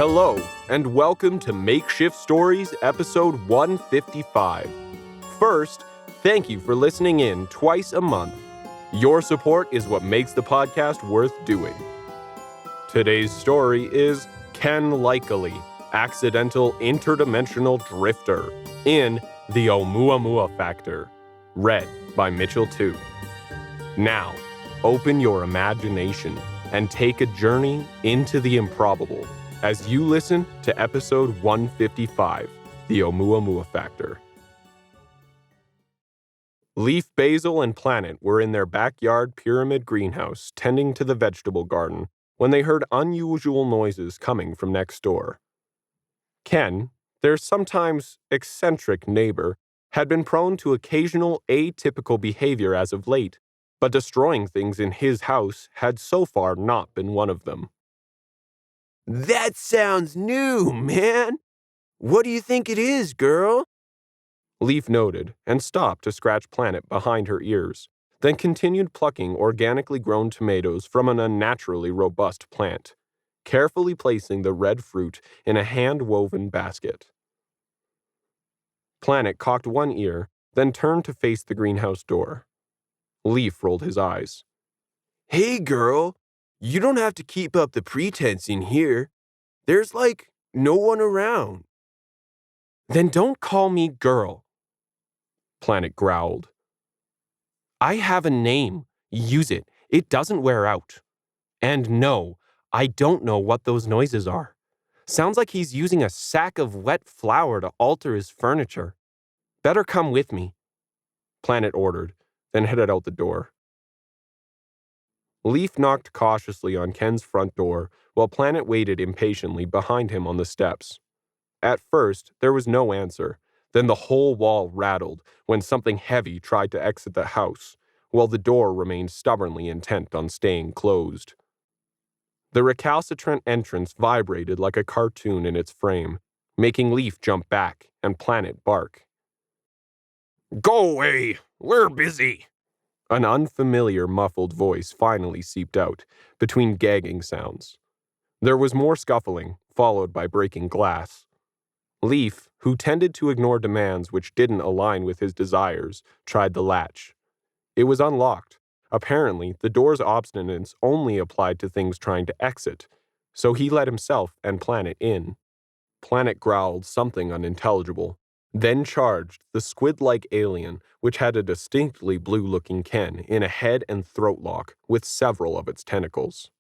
Hello, and welcome to Makeshift Stories, episode 155. First, thank you for listening in twice a month. Your support is what makes the podcast worth doing. Today's story is Ken Likeley, Accidental Interdimensional Drifter, in The Oumuamua Factor, read by Mitchell Tew. Now, open your imagination and take a journey into the improbable as you listen to episode 155, The Oumuamua Factor. Leaf, Basil, and Planet were in their backyard pyramid greenhouse tending to the vegetable garden when they heard unusual noises coming from next door. Ken, their sometimes eccentric neighbor, had been prone to occasional atypical behavior as of late, but destroying things in his house had so far not been one of them. That sounds new, man. What do you think it is, girl? Leaf noted and stopped to scratch Planet behind her ears, then continued plucking organically grown tomatoes from an unnaturally robust plant, carefully placing the red fruit in a hand-woven basket. Planet cocked one ear, then turned to face the greenhouse door. Leaf rolled his eyes. Hey, girl, you don't have to keep up the pretense in here. There's no one around. Then don't call me girl, Planet growled. I have a name. Use it. It doesn't wear out. And no, I don't know what those noises are. Sounds like he's using a sack of wet flour to alter his furniture. Better come with me, Planet ordered, then headed out the door. Leaf knocked cautiously on Ken's front door while Planet waited impatiently behind him on the steps. At first, there was no answer. Then the whole wall rattled when something heavy tried to exit the house, while the door remained stubbornly intent on staying closed. The recalcitrant entrance vibrated like a cartoon in its frame, making Leaf jump back and Planet bark. Go away! We're busy! An unfamiliar muffled voice finally seeped out, between gagging sounds. There was more scuffling, followed by breaking glass. Leaf, who tended to ignore demands which didn't align with his desires, tried the latch. It was unlocked. Apparently, the door's obstinance only applied to things trying to exit, so he let himself and Planet in. Planet growled something unintelligible, then charged the squid-like alien, which had a distinctly blue-looking Ken in a head and throat lock with several of its tentacles.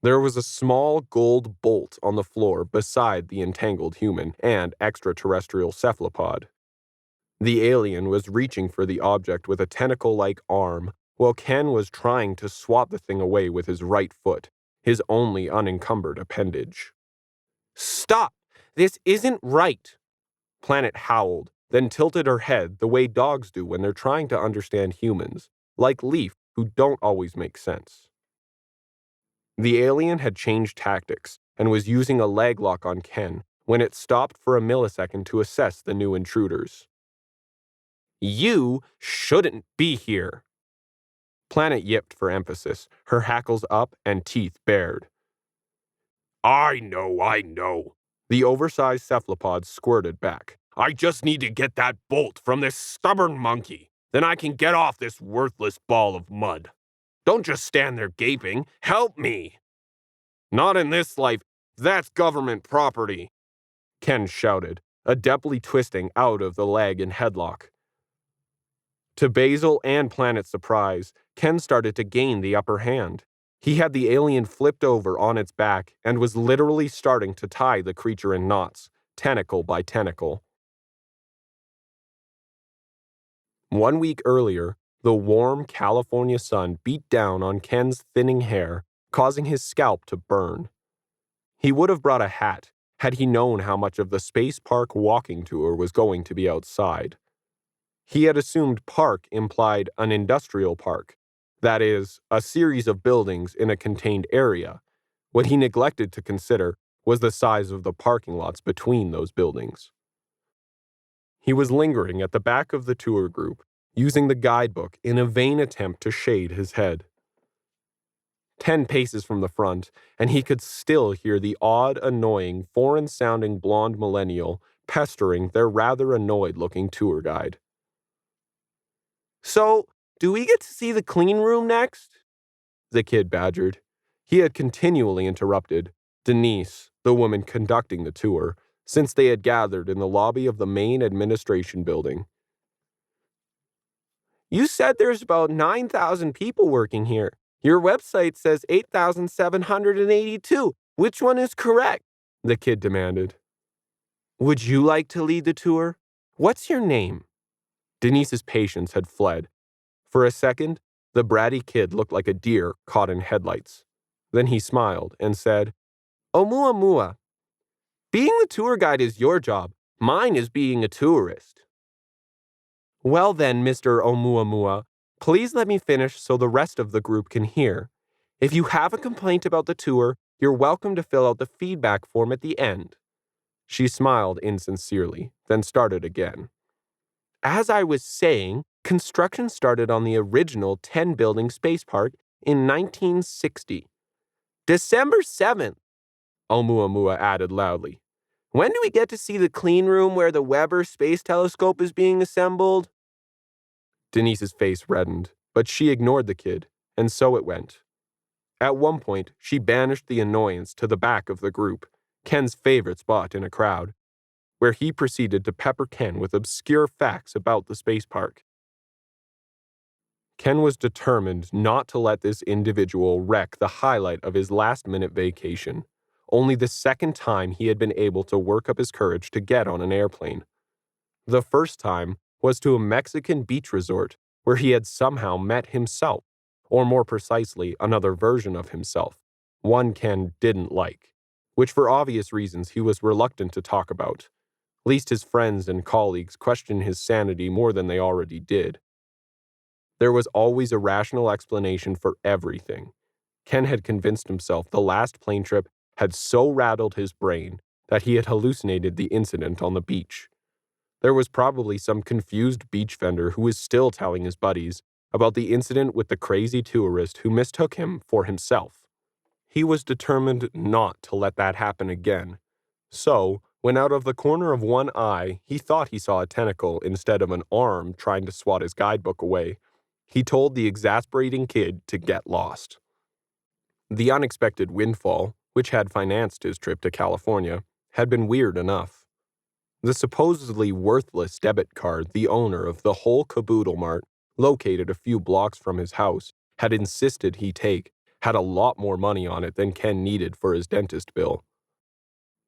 There was a small gold bolt on the floor beside the entangled human and extraterrestrial cephalopod. The alien was reaching for the object with a tentacle-like arm, while Ken was trying to swat the thing away with his right foot, his only unencumbered appendage. Stop! This isn't right! Planet howled, then tilted her head the way dogs do when they're trying to understand humans, like Leaf, who don't always make sense. The alien had changed tactics and was using a leg lock on Ken when it stopped for a millisecond to assess the new intruders. You shouldn't be here. Planet yipped for emphasis, her hackles up and teeth bared. I know. The oversized cephalopod squirted back. I just need to get that bolt from this stubborn monkey. Then I can get off this worthless ball of mud. Don't just stand there gaping. Help me. Not in this life. That's government property, Ken shouted, adeptly twisting out of the leg and headlock. To Basil and Planet's surprise, Ken started to gain the upper hand. He had the alien flipped over on its back and was literally starting to tie the creature in knots, tentacle by tentacle. 1 week earlier, the warm California sun beat down on Ken's thinning hair, causing his scalp to burn. He would have brought a hat had he known how much of the space park walking tour was going to be outside. He had assumed park implied an industrial park, that is, a series of buildings in a contained area. What he neglected to consider was the size of the parking lots between those buildings. He was lingering at the back of the tour group, using the guidebook in a vain attempt to shade his head. 10 paces from the front, and he could still hear the odd, annoying, foreign-sounding blonde millennial pestering their rather annoyed-looking tour guide. "So, do we get to see the clean room next?" the kid badgered. He had continually interrupted Denise, the woman conducting the tour, since they had gathered in the lobby of the main administration building. "You said there's about 9,000 people working here. Your website says 8,782. Which one is correct?" the kid demanded. "Would you like to lead the tour? What's your name?" Denise's patience had fled. For a second, the bratty kid looked like a deer caught in headlights. Then he smiled and said, "Oumuamua. Being the tour guide is your job. Mine is being a tourist." "Well then, Mr. Oumuamua, please let me finish so the rest of the group can hear. If you have a complaint about the tour, you're welcome to fill out the feedback form at the end." She smiled insincerely, then started again. "As I was saying, construction started on the original 10-building space park in 1960. December 7th, Oumuamua added loudly. "When do we get to see the clean room where the Weber Space Telescope is being assembled?" Denise's face reddened, but she ignored the kid, and so it went. At one point, she banished the annoyance to the back of the group, Ken's favorite spot in a crowd, where he proceeded to pepper Ken with obscure facts about the space park. Ken was determined not to let this individual wreck the highlight of his last-minute vacation, only the second time he had been able to work up his courage to get on an airplane. The first time was to a Mexican beach resort where he had somehow met himself, or more precisely, another version of himself, one Ken didn't like, which for obvious reasons he was reluctant to talk about, lest his friends and colleagues question his sanity more than they already did. There was always a rational explanation for everything. Ken had convinced himself the last plane trip had so rattled his brain that he had hallucinated the incident on the beach. There was probably some confused beach vendor who was still telling his buddies about the incident with the crazy tourist who mistook him for himself. He was determined not to let that happen again. So, when out of the corner of one eye he thought he saw a tentacle instead of an arm trying to swat his guidebook away, he told the exasperating kid to get lost. The unexpected windfall, which had financed his trip to California, had been weird enough. The supposedly worthless debit card the owner of the whole caboodle mart, located a few blocks from his house, had insisted he take, had a lot more money on it than Ken needed for his dentist bill.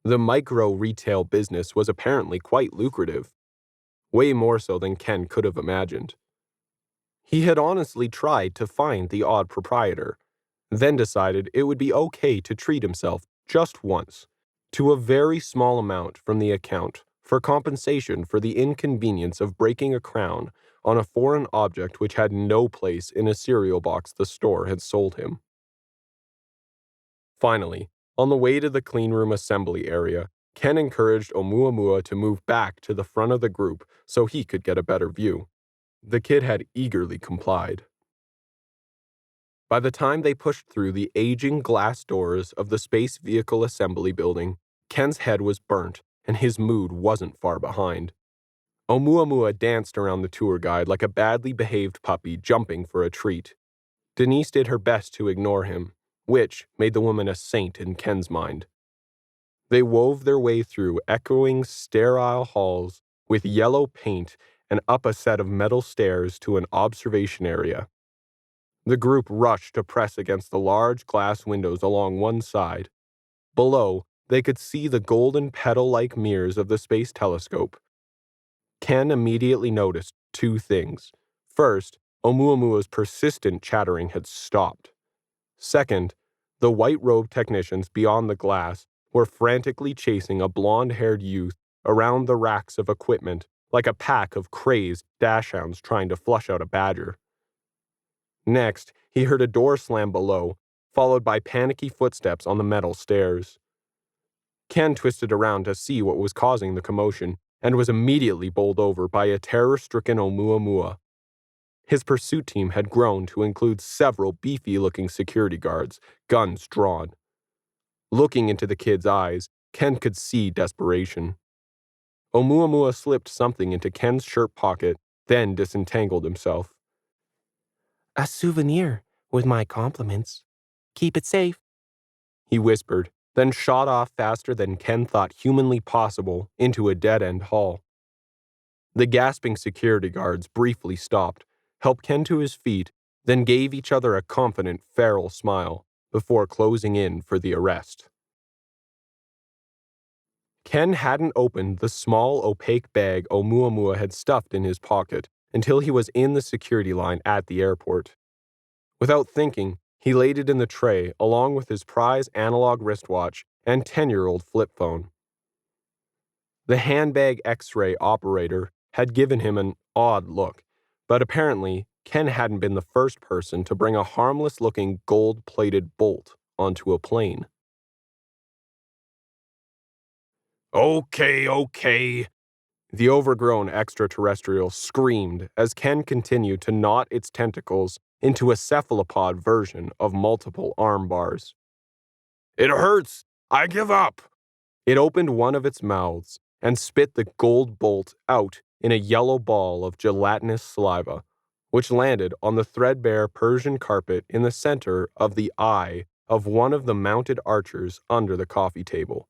The micro-retail business was apparently quite lucrative, way more so than Ken could have imagined. He had honestly tried to find the odd proprietor, then decided it would be okay to treat himself just once, to a very small amount from the account, for compensation for the inconvenience of breaking a crown on a foreign object which had no place in a cereal box the store had sold him. Finally, on the way to the cleanroom assembly area, Ken encouraged Oumuamua to move back to the front of the group so he could get a better view. The kid had eagerly complied. By the time they pushed through the aging glass doors of the Space Vehicle Assembly Building, Ken's head was burnt and his mood wasn't far behind. Oumuamua danced around the tour guide like a badly behaved puppy jumping for a treat. Denise did her best to ignore him, which made the woman a saint in Ken's mind. They wove their way through echoing, sterile halls with yellow paint and up a set of metal stairs to an observation area. The group rushed to press against the large glass windows along one side. Below, they could see the golden petal-like mirrors of the space telescope. Ken immediately noticed two things. First, Oumuamua's persistent chattering had stopped. Second, the white-robed technicians beyond the glass were frantically chasing a blonde-haired youth around the racks of equipment like a pack of crazed dachshunds trying to flush out a badger. Next, he heard a door slam below, followed by panicky footsteps on the metal stairs. Ken twisted around to see what was causing the commotion and was immediately bowled over by a terror-stricken Oumuamua. His pursuit team had grown to include several beefy-looking security guards, guns drawn. Looking into the kid's eyes, Ken could see desperation. Oumuamua slipped something into Ken's shirt pocket, then disentangled himself. A souvenir, with my compliments. Keep it safe, he whispered, then shot off faster than Ken thought humanly possible into a dead-end hall. The gasping security guards briefly stopped, helped Ken to his feet, then gave each other a confident, feral smile before closing in for the arrest. Ken hadn't opened the small, opaque bag Oumuamua had stuffed in his pocket until he was in the security line at the airport. Without thinking, he laid it in the tray along with his prize analog wristwatch and 10-year-old flip phone. The handbag X-ray operator had given him an odd look, but apparently Ken hadn't been the first person to bring a harmless-looking gold-plated bolt onto a plane. Okay. The overgrown extraterrestrial screamed as Ken continued to knot its tentacles into a cephalopod version of multiple arm bars. It hurts. I give up. It opened one of its mouths and spit the gold bolt out in a yellow ball of gelatinous saliva, which landed on the threadbare Persian carpet in the center of the eye of one of the mounted archers under the coffee table,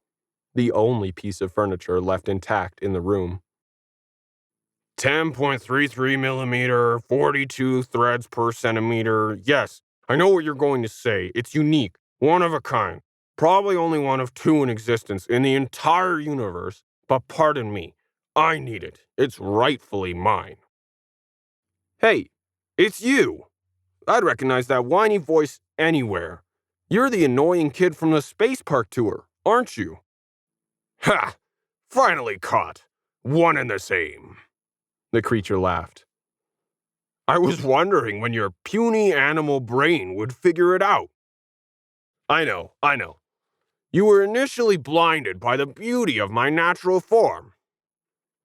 the only piece of furniture left intact in the room. 10.33 millimeter, 42 threads per centimeter. Yes, I know what you're going to say. It's unique, one of a kind. Probably only one of two in existence in the entire universe, but pardon me, I need it. It's rightfully mine. Hey, it's you. I'd recognize that whiny voice anywhere. You're the annoying kid from the space park tour, aren't you? Ha! Finally caught. One and the same. The creature laughed. I was wondering when your puny animal brain would figure it out. I know. You were initially blinded by the beauty of my natural form.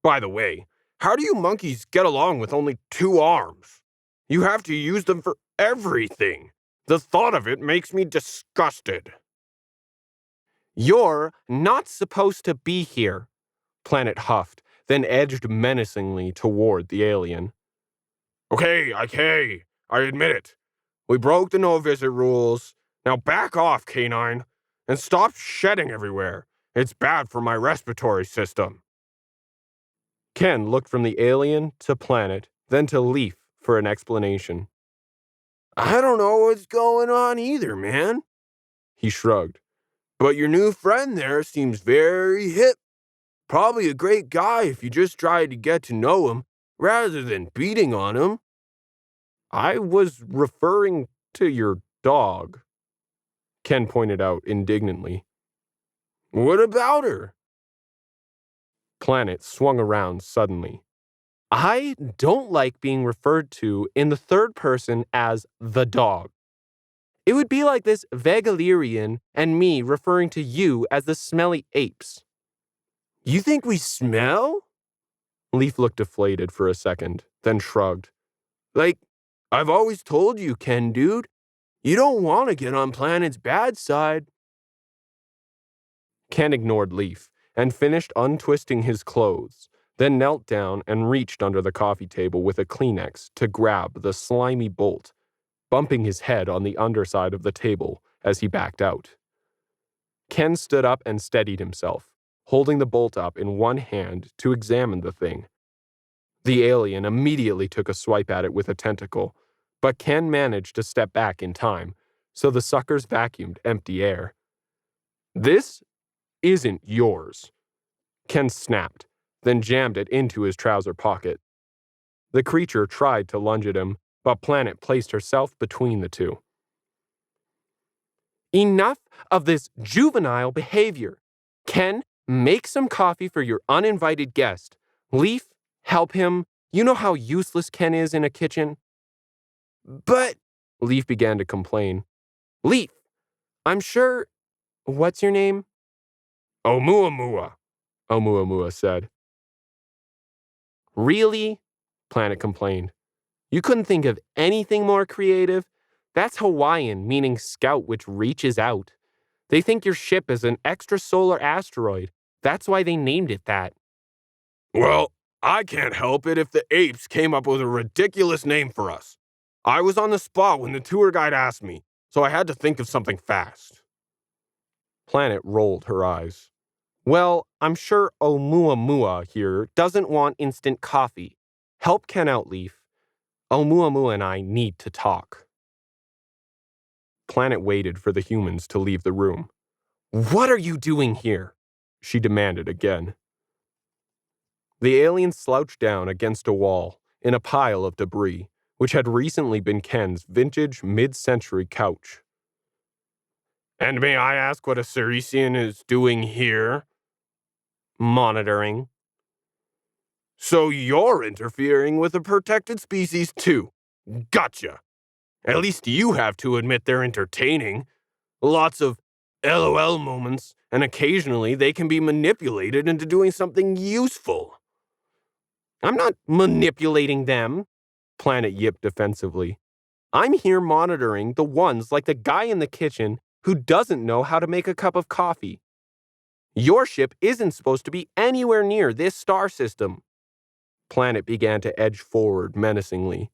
By the way, how do you monkeys get along with only 2 arms? You have to use them for everything. The thought of it makes me disgusted. You're not supposed to be here, Planet huffed, then edged menacingly toward the alien. Okay, I admit it. We broke the no-visit rules. Now back off, Canine, and stop shedding everywhere. It's bad for my respiratory system. Ken looked from the alien to Planet, then to Leaf for an explanation. I don't know what's going on either, man. He shrugged. But your new friend there seems very hip. Probably a great guy if you just tried to get to know him, rather than beating on him. I was referring to your dog, Ken pointed out indignantly. What about her? Planet swung around suddenly. I don't like being referred to in the third person as the dog. It would be like this Vegalerian and me referring to you as the smelly apes. You think we smell? Leaf looked deflated for a second, then shrugged. Like, I've always told you, Ken dude, you don't want to get on Planet's bad side. Ken ignored Leaf and finished untwisting his clothes, then knelt down and reached under the coffee table with a Kleenex to grab the slimy bolt, bumping his head on the underside of the table as he backed out. Ken stood up and steadied himself, holding the bolt up in one hand to examine the thing. The alien immediately took a swipe at it with a tentacle, but Ken managed to step back in time, so the suckers vacuumed empty air. This isn't yours, Ken snapped, then jammed it into his trouser pocket. The creature tried to lunge at him, but Planet placed herself between the two. Enough of this juvenile behavior. Ken, make some coffee for your uninvited guest. Leaf, help him. You know how useless Ken is in a kitchen. But, Leaf began to complain. Leaf, I'm sure... What's your name? Oumuamua, Oumuamua said. Really? Planet complained. You couldn't think of anything more creative? That's Hawaiian, meaning scout, which reaches out. They think your ship is an extrasolar asteroid. That's why they named it that. Well, I can't help it if the apes came up with a ridiculous name for us. I was on the spot when the tour guide asked me, so I had to think of something fast. Planet rolled her eyes. Well, I'm sure Oumuamua here doesn't want instant coffee. Help Ken out, Leaf. Oumuamua and I need to talk. Planet waited for the humans to leave the room. What are you doing here? She demanded again. The alien slouched down against a wall in a pile of debris, which had recently been Ken's vintage mid-century couch. And may I ask what a Ceresian is doing here? Monitoring. So you're interfering with a protected species too. Gotcha. At least you have to admit they're entertaining. Lots of LOL moments, and occasionally they can be manipulated into doing something useful. I'm not manipulating them, Planet yipped defensively. I'm here monitoring the ones like the guy in the kitchen who doesn't know how to make a cup of coffee. Your ship isn't supposed to be anywhere near this star system. Planet began to edge forward menacingly.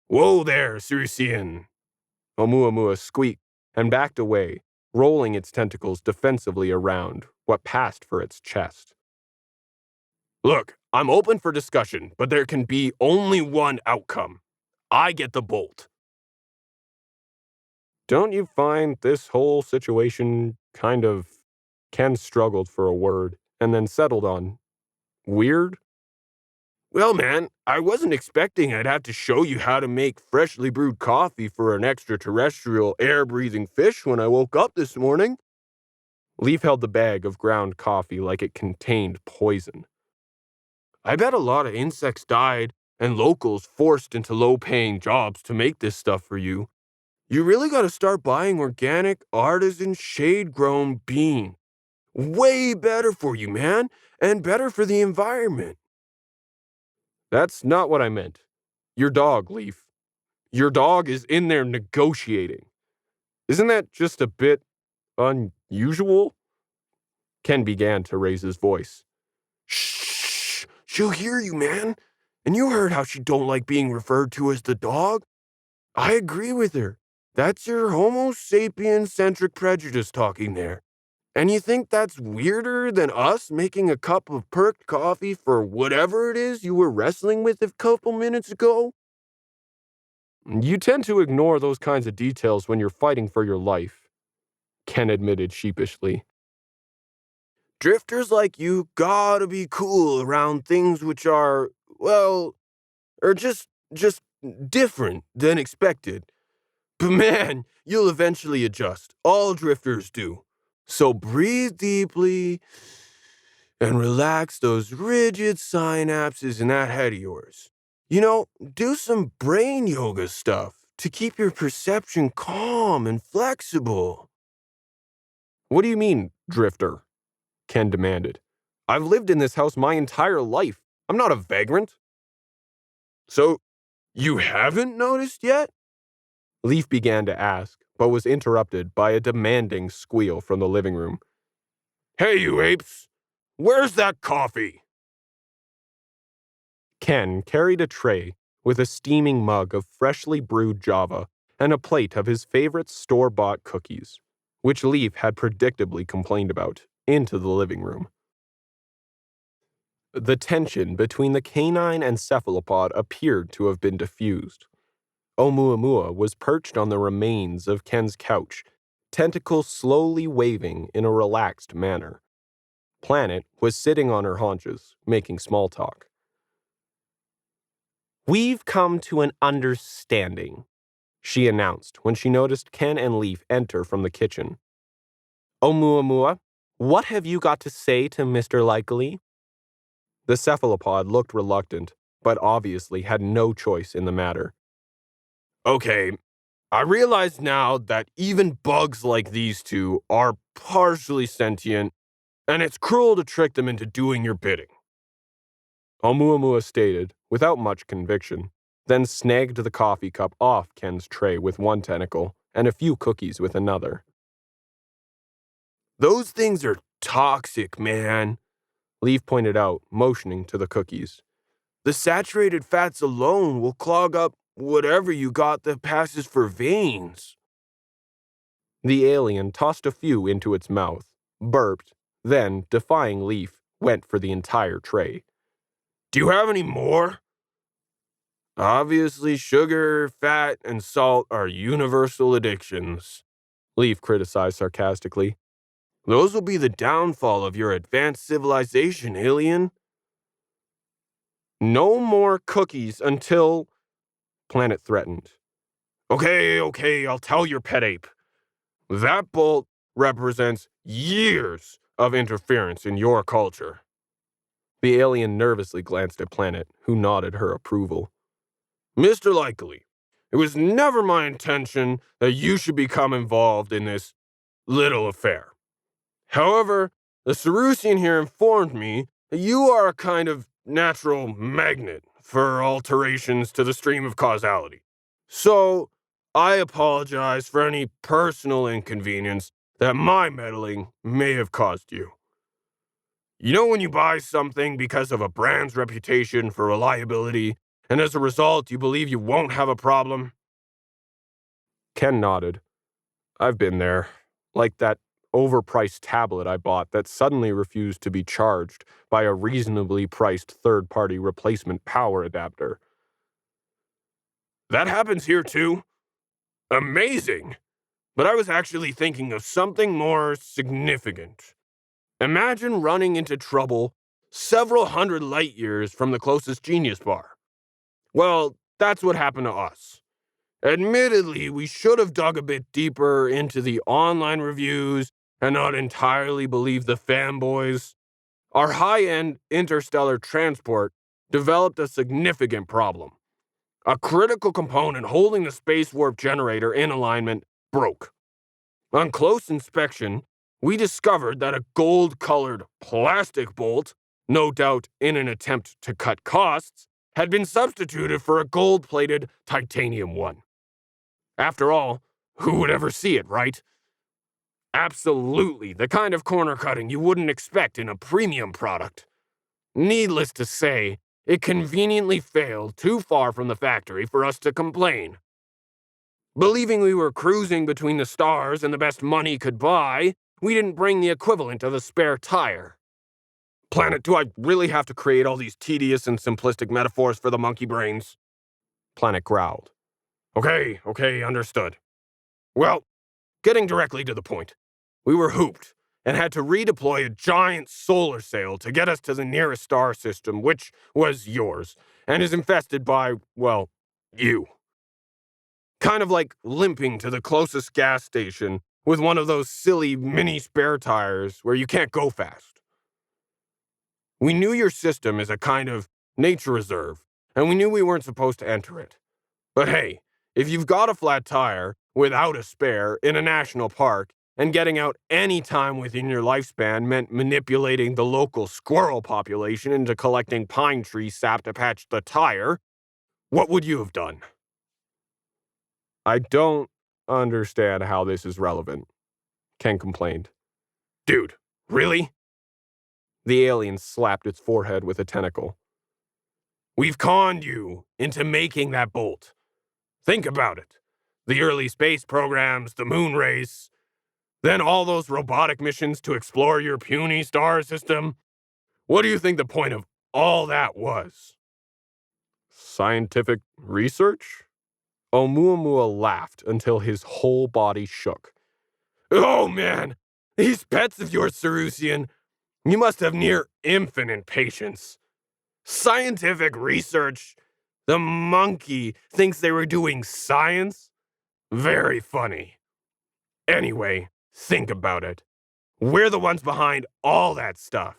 Whoa there, Ceresian. Oumuamua squeaked and backed away, rolling its tentacles defensively around what passed for its chest. Look, I'm open for discussion, but there can be only one outcome. I get the bolt. Don't you find this whole situation kind of... Ken struggled for a word and then settled on weird? Well, man, I wasn't expecting I'd have to show you how to make freshly brewed coffee for an extraterrestrial air-breathing fish when I woke up this morning. Leaf held the bag of ground coffee like it contained poison. I bet a lot of insects died and locals forced into low-paying jobs to make this stuff for you. You really gotta start buying organic, artisan, shade-grown bean. Way better for you, man, and better for the environment. That's not what I meant. Your dog, Leaf. Your dog is in there negotiating. Isn't that just a bit unusual? Ken began to raise his voice. Shh! She'll hear you, man. And you heard how she don't like being referred to as the dog? I agree with her. That's your Homo sapien-centric prejudice talking there. And you think that's weirder than us making a cup of perked coffee for whatever it is you were wrestling with a couple minutes ago? You tend to ignore those kinds of details when you're fighting for your life, Ken admitted sheepishly. Drifters like you gotta be cool around things which are, well, are just different than expected. But man, you'll eventually adjust. All drifters do. So breathe deeply and relax those rigid synapses in that head of yours. You know, do some brain yoga stuff to keep your perception calm and flexible. What do you mean, drifter? Ken demanded. I've lived in this house my entire life. I'm not a vagrant. So, you haven't noticed yet? Leaf began to ask, but was interrupted by a demanding squeal from the living room. Hey, you apes! Where's that coffee? Ken carried a tray with a steaming mug of freshly brewed Java and a plate of his favorite store-bought cookies, which Leaf had predictably complained about, into the living room. The tension between the canine and cephalopod appeared to have been diffused. Oumuamua was perched on the remains of Ken's couch, tentacles slowly waving in a relaxed manner. Planet was sitting on her haunches, making small talk. We've come to an understanding, she announced when she noticed Ken and Leaf enter from the kitchen. Oumuamua, what have you got to say to Mr. Likeley? The cephalopod looked reluctant, but obviously had no choice in the matter. Okay, I realize now that even bugs like these two are partially sentient, and it's cruel to trick them into doing your bidding. Oumuamua stated, without much conviction. then snagged the coffee cup off Ken's tray with one tentacle and a few cookies with another. Those things are toxic, man, Leaf pointed out, motioning to the cookies. The saturated fats alone will clog up whatever you got that passes for veins. The alien tossed a few into its mouth, burped, then, defying Leaf, went for the entire tray. Do you have any more? Obviously, sugar, fat, and salt are universal addictions, Leaf criticized sarcastically. Those will be the downfall of your advanced civilization, alien. No more cookies until... Planet threatened. Okay, I'll tell your pet ape. That bolt represents years of interference in your culture. The alien nervously glanced at Planet, who nodded her approval. Mr. Likeley, it was never my intention that you should become involved in this little affair. However, the Cerusian here informed me that you are a kind of natural magnet for alterations to the stream of causality. So, I apologize for any personal inconvenience that my meddling may have caused you. You know when you buy something because of a brand's reputation for reliability, and as a result you believe you won't have a problem? Ken nodded. I've been there. Like that overpriced tablet I bought that suddenly refused to be charged by a reasonably priced third-party replacement power adapter. That happens here too? Amazing! But I was actually thinking of something more significant. Imagine running into trouble several hundred light years from the closest Genius Bar. Well, that's what happened to us. Admittedly, we should have dug a bit deeper into the online reviews and not entirely believe the fanboys. Our high-end interstellar transport developed a significant problem. A critical component holding the space warp generator in alignment broke. On close inspection, we discovered that a gold-colored plastic bolt, no doubt in an attempt to cut costs, had been substituted for a gold-plated titanium one. After all, who would ever see it, right? Absolutely the kind of corner cutting you wouldn't expect in a premium product. Needless to say, it conveniently failed too far from the factory for us to complain. Believing we were cruising between the stars and the best money could buy, we didn't bring the equivalent of a spare tire. Planet, do I really have to create all these tedious and simplistic metaphors for the monkey brains? Planet growled. Okay, understood. Well, getting directly to the point, we were hooped and had to redeploy a giant solar sail to get us to the nearest star system, which was yours, and is infested by, well, you. Kind of like limping to the closest gas station with one of those silly mini spare tires where you can't go fast. We knew your system is a kind of nature reserve, and we knew we weren't supposed to enter it. But hey, if you've got a flat tire without a spare in a national park, and getting out any time within your lifespan meant manipulating the local squirrel population into collecting pine tree sap to patch the tire, what would you have done? I don't understand how this is relevant, Ken complained. Dude, really? The alien slapped its forehead with a tentacle. We've conned you into making that bolt. Think about it. The early space programs, the moon race, then all those robotic missions to explore your puny star system. What do you think the point of all that was? Scientific research? Oumuamua laughed until his whole body shook. Oh man, these pets of yours, Cerusian, you must have near infinite patience. Scientific research? The monkey thinks they were doing science? Very funny. Anyway, think about it. We're the ones behind all that stuff.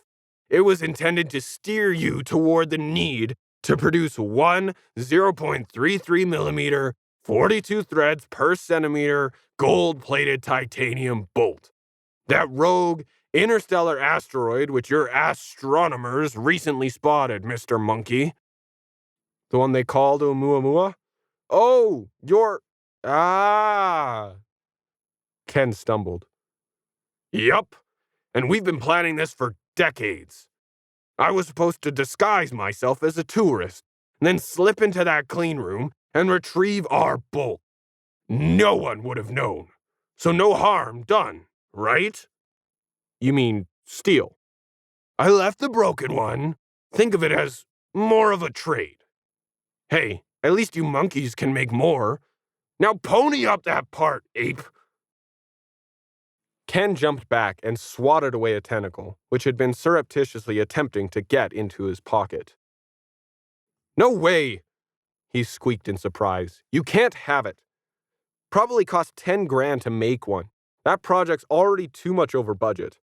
It was intended to steer you toward the need to produce one 0.33 millimeter, 42 threads per centimeter, gold-plated titanium bolt. That rogue interstellar asteroid which your astronomers recently spotted, Mr. Monkey. The one they called Oumuamua? Oh, you're... Ah... Ken stumbled. Yup, and we've been planning this for decades. I was supposed to disguise myself as a tourist, then slip into that clean room and retrieve our bolt. No one would have known. So no harm done, right? You mean steal? I left the broken one. Think of it as more of a trade. Hey, at least you monkeys can make more. Now pony up that part, ape. Ken jumped back and swatted away a tentacle, which had been surreptitiously attempting to get into his pocket. No way, he squeaked in surprise. You can't have it. Probably cost 10 grand to make one. That project's already too much over budget.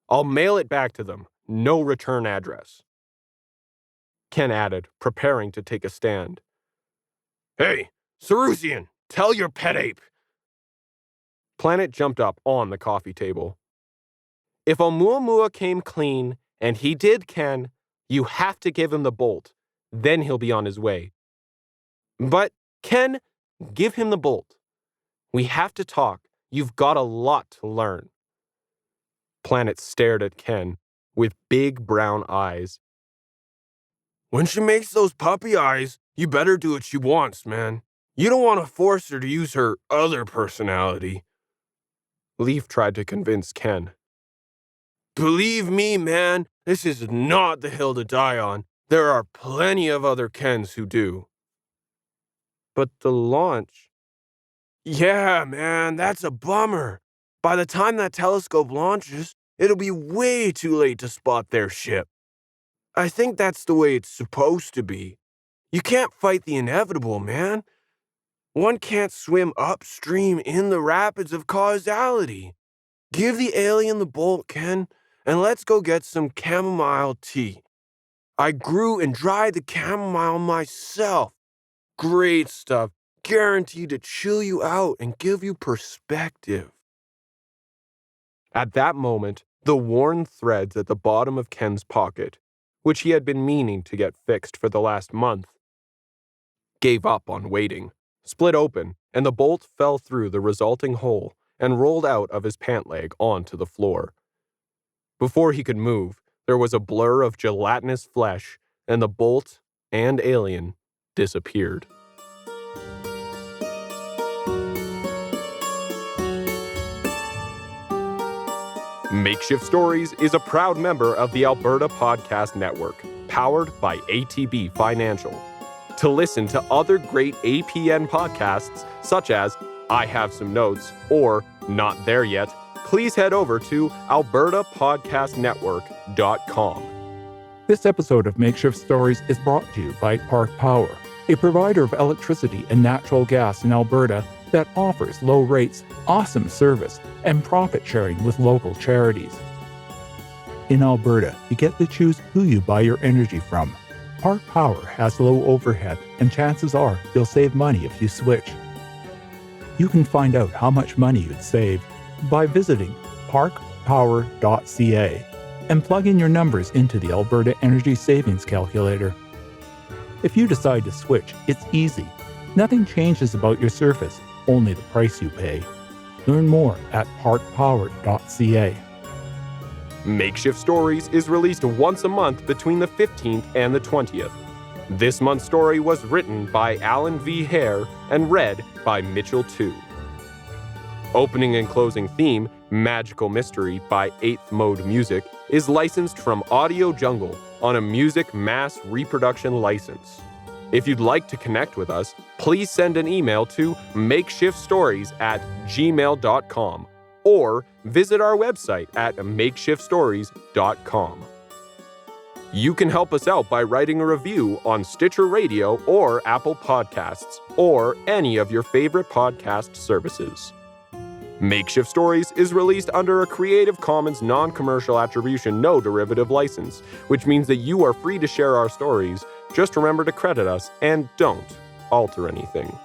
I'll mail it back to them. No return address. Ken added, preparing to take a stand. Hey, Cerusian, tell your pet ape. Planet jumped up on the coffee table. If Oumuamua came clean, and he did, Ken, you have to give him the bolt. Then he'll be on his way. But, Ken, give him the bolt. We have to talk. You've got a lot to learn. Planet stared at Ken with big brown eyes. When she makes those puppy eyes, you better do what she wants, man. You don't want to force her to use her other personality. Leaf tried to convince Ken. Believe me, man, this is not the hill to die on. There are plenty of other Kens who do. But the launch... Yeah, man, that's a bummer. By the time that telescope launches, it'll be way too late to spot their ship. I think that's the way it's supposed to be. You can't fight the inevitable, man. One can't swim upstream in the rapids of causality. Give the alien the bolt, Ken, and let's go get some chamomile tea. I grew and dried the chamomile myself. Great stuff, guaranteed to chill you out and give you perspective. At that moment, the worn threads at the bottom of Ken's pocket, which he had been meaning to get fixed for the last month, gave up on waiting, split open, and the bolt fell through the resulting hole and rolled out of his pant leg onto the floor. Before he could move, there was a blur of gelatinous flesh, and the bolt and alien disappeared. Makeshift Stories is a proud member of the Alberta Podcast Network, powered by ATB Financial. To listen to other great APN podcasts, such as I Have Some Notes or Not There Yet, please head over to albertapodcastnetwork.com. This episode of Makeshift Stories is brought to you by Park Power, a provider of electricity and natural gas in Alberta that offers low rates, awesome service, and profit sharing with local charities. In Alberta, you get to choose who you buy your energy from. Park Power has low overhead, and chances are you'll save money if you switch. You can find out how much money you'd save by visiting parkpower.ca and plug in your numbers into the Alberta Energy Savings Calculator. If you decide to switch, it's easy. Nothing changes about your service, only the price you pay. Learn more at parkpower.ca. Makeshift Stories is released once a month between the 15th and the 20th. This month's story was written by Alan V. Hare and read by Mitchell Tew. Opening and closing theme, Magical Mystery by 8th Mode Music, is licensed from Audio Jungle on a Music Mass Reproduction license. If you'd like to connect with us, please send an email to makeshiftstories@gmail.com or visit our website at makeshiftstories.com. You can help us out by writing a review on Stitcher Radio or Apple Podcasts or any of your favorite podcast services. Makeshift Stories is released under a Creative Commons non-commercial attribution no derivative license, which means that you are free to share our stories. Just remember to credit us and don't alter anything.